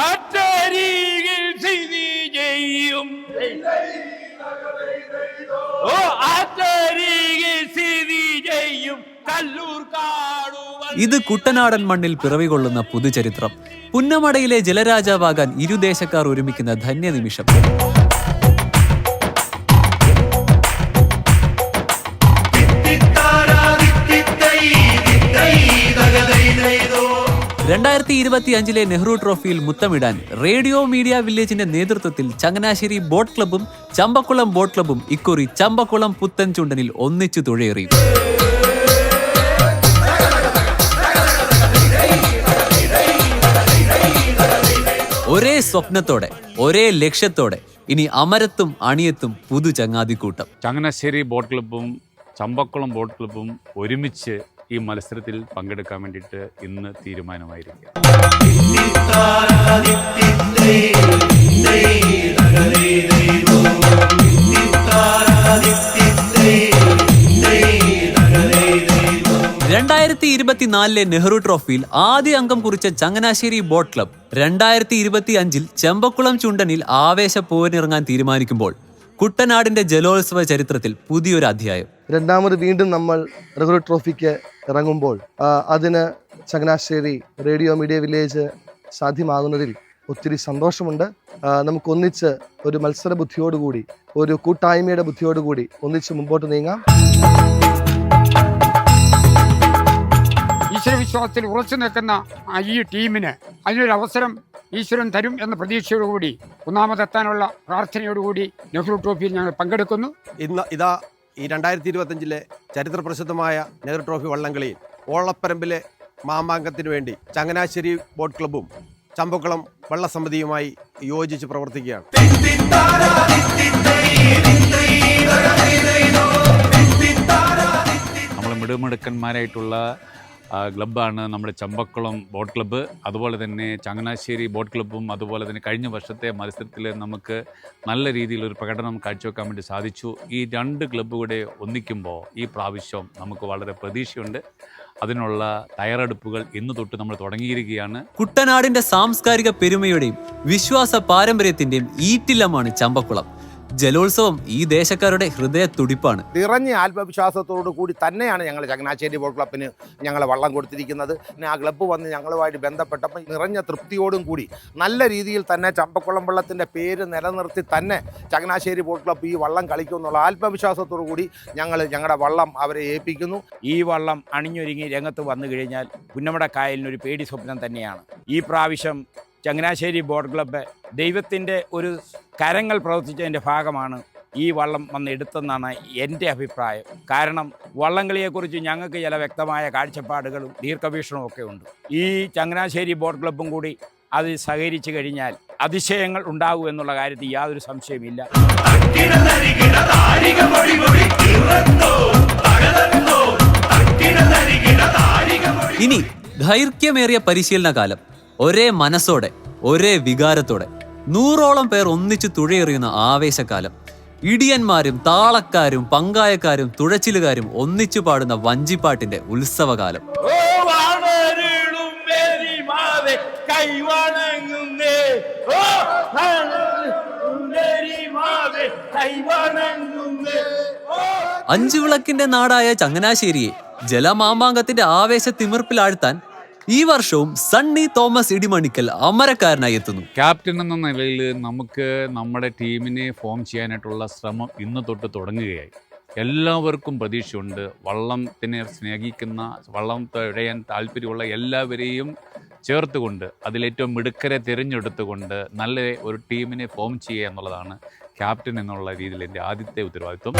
അത്തരികിൽ സ്ഥിതി ചെയ്യും അത്തരികിൽ സ്ഥിതി ചെയ്യും കല്ലൂർ കാടുകൾ. ഇത് കുട്ടനാടൻ മണ്ണിൽ പിറവികൊള്ളുന്ന പുതുചരിത്രം. പുന്നമടയിലെ ജലരാജാവാകാൻ ഇരുദേശക്കാർ ഒരുമിക്കുന്ന ധന്യനിമിഷം. ിലെ നെഹ്റു ട്രോഫിയിൽ മുത്തമിടാൻ റേഡിയോ മീഡിയ വില്ലേജിന്റെ നേതൃത്വത്തിൽ ചങ്ങനാശ്ശേരി ബോട്ട് ക്ലബ്ബും ചമ്പക്കുളം ബോട്ട് ക്ലബ്ബും ഇക്കുറി ചമ്പക്കുളം പുത്തൻ ചുണ്ടനിൽ ഒന്നിച്ചു തുഴയേറി. ഒരേ സ്വപ്നത്തോടെ, ഒരേ ലക്ഷ്യത്തോടെ ഇനി അമരത്തും അണിയത്തും പുതു ചങ്ങാതിക്കൂട്ടം. ചങ്ങനാശ്ശേരി ബോട്ട് ക്ലബ്ബും ചമ്പക്കുളം ബോട്ട് ക്ലബ്ബും ഒരുമിച്ച് ഈ മത്സരത്തിൽ പങ്കെടുക്കാൻ വേണ്ടിയിട്ട് ഇന്ന് തീരുമാനമായിരിക്കുക. നെഹ്റു ട്രോഫിയിൽ ആദ്യ അംഗം കുറിച്ച ചങ്ങനാശ്ശേരി ബോട്ട് ക്ലബ് 2025 ചെമ്പക്കുളം ചുണ്ടനിൽ ആവേശ പോരിനിറങ്ങാൻ തീരുമാനിക്കുമ്പോൾ കുട്ടനാടിന്റെ ജലോത്സവ ചരിത്രത്തിൽ പുതിയൊരു അധ്യായം. രണ്ടാമത് വീണ്ടും നമ്മൾ നെഹ്റു ട്രോഫിക്ക് ഇറങ്ങുമ്പോൾ അതിന് ചങ്ങനാശ്ശേരി റേഡിയോ മീഡിയ വില്ലേജ് സാധ്യമാകുന്നതിൽ ഒത്തിരി സന്തോഷമുണ്ട്. നമുക്കൊന്നിച്ച് ഒരു മത്സര ബുദ്ധിയോടുകൂടി, ഒരു കൂട്ടായ്മയുടെ ബുദ്ധിയോടുകൂടി ഒന്നിച്ച് മുമ്പോട്ട് നീങ്ങാം. ഈശ്വരവിശ്വാസത്തിൽ ഉറച്ചു നിൽക്കുന്ന ഈ ടീമിന് അതിനൊരു അവസരം ഈശ്വരൻ തരും എന്ന പ്രതീക്ഷയോടുകൂടി ഒന്നാമതെത്താനുള്ള പ്രാർത്ഥനയോടുകൂടി നെഹ്റു ട്രോഫിയിൽ ഞങ്ങൾ പങ്കെടുക്കുന്നു. ഇതാ ഈ 2025 ചരിത്ര പ്രസിദ്ധമായ നെഹ്റു ട്രോഫി വള്ളംകളിയിൽ ഓളപ്പരമ്പിലെ മാമാങ്കത്തിന് വേണ്ടി ചങ്ങനാശ്ശേരി ബോട്ട് ക്ലബ്ബും ചമ്പക്കുളം വള്ളസമിതിയുമായി യോജിച്ച് പ്രവർത്തിക്കുകയാണ്. നമ്മൾ മിടുമിടുക്കന്മാരായിട്ടുള്ള ക്ലബ്ബാണ് നമ്മുടെ ചമ്പക്കുളം ബോട്ട് ക്ലബ്ബ്. അതുപോലെ തന്നെ ചങ്ങനാശ്ശേരി ബോട്ട് ക്ലബ്ബും അതുപോലെ തന്നെ കഴിഞ്ഞ വർഷത്തെ മത്സരത്തിൽ നമുക്ക് നല്ല രീതിയിൽ ഒരു പ്രകടനം കാഴ്ചവെക്കാൻ വേണ്ടി സാധിച്ചു. ഈ രണ്ട് ക്ലബ്ബ് കൂടെ ഒന്നിക്കുമ്പോൾ ഈ പ്രാവശ്യം നമുക്ക് വളരെ പ്രതീക്ഷയുണ്ട്. അതിനുള്ള തയ്യാറെടുപ്പുകൾ ഇന്ന് തൊട്ട് നമ്മൾ തുടങ്ങിയിരിക്കുകയാണ്. കുട്ടനാടിന്റെ സാംസ്കാരിക പെരുമയുടെയും വിശ്വാസ പാരമ്പര്യത്തിന്റെയും ഈറ്റില്ലമാണ് ചമ്പക്കുളം. ജലോത്സവം ഈ ദേശക്കാരുടെ ഹൃദയ തുടിപ്പാണ്. നിറഞ്ഞ ആത്മവിശ്വാസത്തോടു കൂടി തന്നെയാണ് ഞങ്ങൾ ചങ്ങനാശ്ശേരി ബോട്ട് ക്ലബ്ബിന് ഞങ്ങൾ വള്ളം കൊടുത്തിരിക്കുന്നത്. പിന്നെ ആ ക്ലബ്ബ് വന്ന് ഞങ്ങളുമായിട്ട് ബന്ധപ്പെട്ടപ്പോൾ നിറഞ്ഞ തൃപ്തിയോടും കൂടി നല്ല രീതിയിൽ തന്നെ ചമ്പക്കുളം വള്ളത്തിൻ്റെ പേര് നിലനിർത്തി തന്നെ ചങ്ങനാശ്ശേരി ബോട്ട് ക്ലബ്ബ് ഈ വള്ളം കളിക്കുമെന്നുള്ള ആത്മവിശ്വാസത്തോടു കൂടി ഞങ്ങളുടെ വള്ളം അവരെ ഏൽപ്പിക്കുന്നു. ഈ വള്ളം അണിഞ്ഞൊരുങ്ങി രംഗത്ത് വന്നു കഴിഞ്ഞാൽ പുന്നമട കായലിനൊരു പേടി സ്വപ്നം തന്നെയാണ്. ഈ പ്രാവശ്യം ചങ്ങനാശ്ശേരി ബോട്ട് ക്ലബ്ബ് ദൈവത്തിൻ്റെ ഒരു കരങ്ങൾ പ്രവർത്തിച്ചതിൻ്റെ ഭാഗമാണ് ഈ വള്ളം വന്ന് എടുത്തെന്നാണ് എൻ്റെ അഭിപ്രായം. കാരണം വള്ളംകളിയെക്കുറിച്ച് ഞങ്ങൾക്ക് ചില വ്യക്തമായ കാഴ്ചപ്പാടുകളും ദീർഘവീക്ഷണവും ഒക്കെ ഉണ്ട്. ഈ ചങ്ങനാശ്ശേരി ബോട്ട് ക്ലബ്ബും കൂടി അത് സഹകരിച്ചു കഴിഞ്ഞാൽ അതിശയങ്ങൾ ഉണ്ടാകും എന്നുള്ള കാര്യത്തിൽ യാതൊരു സംശയമില്ല. ഇനി ദൈർഘ്യമേറിയ പരിശീലന കാലം. ഒരേ മനസ്സോടെ, ഒരേ വികാരത്തോടെ 100ഓളം പേർ ഒന്നിച്ചു തുഴയെറിയുന്ന ആവേശക്കാലം. ഇടിയന്മാരും താളക്കാരും പങ്കായക്കാരും തുഴച്ചിലുകാരും ഒന്നിച്ചു പാടുന്ന വഞ്ചിപ്പാട്ടിന്റെ ഉത്സവകാലം. അഞ്ചുവിളക്കിന്റെ നാടായ ചങ്ങനാശ്ശേരിയെ ജലമാമാങ്കത്തിന്റെ ആവേശ തിമിർപ്പിലാഴ്ത്താൻ ഈ വർഷവും സണ്ണി തോമസ് ഇടിമണിക്കൽ അമരക്കാരനായി എത്തുന്നു. ക്യാപ്റ്റൻ എന്ന നിലയിൽ നമുക്ക് നമ്മുടെ ടീമിനെ ഫോം ചെയ്യാനായിട്ടുള്ള ശ്രമം ഇന്ന് തൊട്ട് തുടങ്ങുകയായി. എല്ലാവർക്കും പ്രതീക്ഷയുണ്ട്. വള്ളത്തിനെ സ്നേഹിക്കുന്ന, വള്ളം തുഴയാൻ താല്പര്യമുള്ള എല്ലാവരെയും ചേർത്തുകൊണ്ട് അതിലേറ്റവും മിടുക്കരെ തിരഞ്ഞെടുത്തുകൊണ്ട് നല്ല ഒരു ടീമിനെ ഫോം ചെയ്യുക എന്നുള്ളതാണ് ക്യാപ്റ്റൻ എന്നുള്ള രീതിയിൽ എൻ്റെ ആദ്യത്തെ ഉത്തരവാദിത്വം.